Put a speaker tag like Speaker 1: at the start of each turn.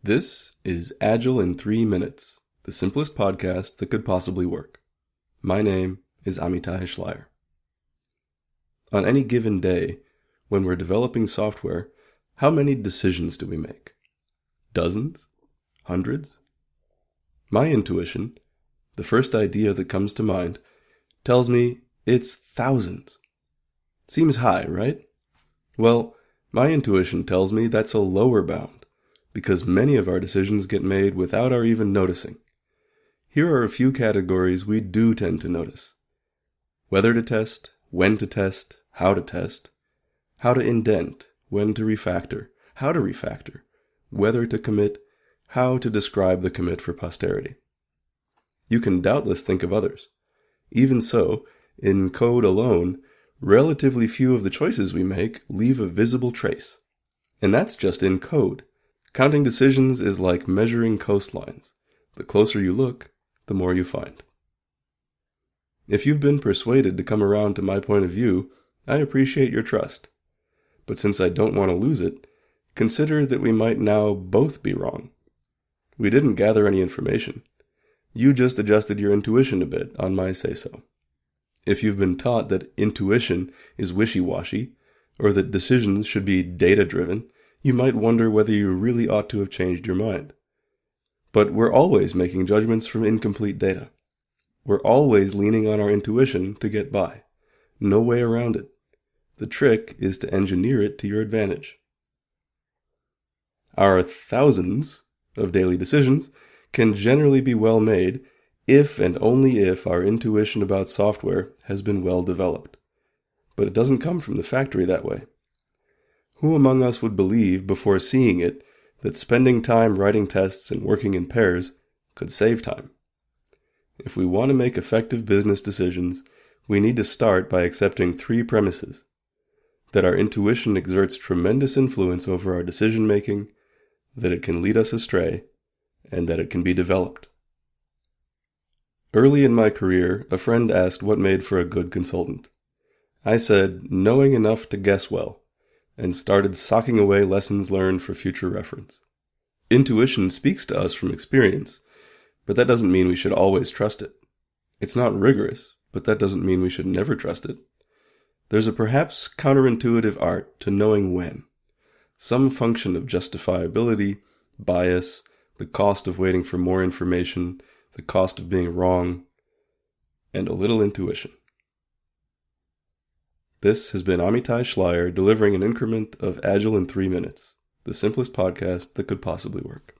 Speaker 1: This is Agile in 3 Minutes, the simplest podcast that could possibly work. My name is Amitai Schleier. On any given day, when we're developing software, how many decisions do we make? Dozens? Hundreds? My intuition, the first idea that comes to mind, tells me it's thousands. Seems high, right? Well, my intuition tells me that's a lower bound, because many of our decisions get made without our even noticing. Here are a few categories we do tend to notice. Whether to test, when to test, how to indent, when to refactor, how to refactor, whether to commit, how to describe the commit for posterity. You can doubtless think of others. Even so, in code alone, relatively few of the choices we make leave a visible trace. And that's just in code. Counting decisions is like measuring coastlines. The closer you look, the more you find. If you've been persuaded to come around to my point of view, I appreciate your trust. But since I don't want to lose it, consider that we might now both be wrong. We didn't gather any information. You just adjusted your intuition a bit on my say-so. If you've been taught that intuition is wishy-washy, or that decisions should be data-driven, you might wonder whether you really ought to have changed your mind. But we're always making judgments from incomplete data. We're always leaning on our intuition to get by. No way around it. The trick is to engineer it to your advantage. Our thousands of daily decisions can generally be well made if and only if our intuition about software has been well developed. But it doesn't come from the factory that way. Who among us would believe before seeing it that spending time writing tests and working in pairs could save time? If we want to make effective business decisions, we need to start by accepting 3 premises: that our intuition exerts tremendous influence over our decision-making, that it can lead us astray, and that it can be developed. Early in my career, a friend asked what made for a good consultant. I said, knowing enough to guess well, and started socking away lessons learned for future reference. Intuition speaks to us from experience, but that doesn't mean we should always trust it. It's not rigorous, but that doesn't mean we should never trust it. There's a perhaps counterintuitive art to knowing when. Some function of justifiability, bias, the cost of waiting for more information, the cost of being wrong, and a little intuition. This has been Amitai Schleier delivering an increment of Agile in 3 Minutes, the simplest podcast that could possibly work.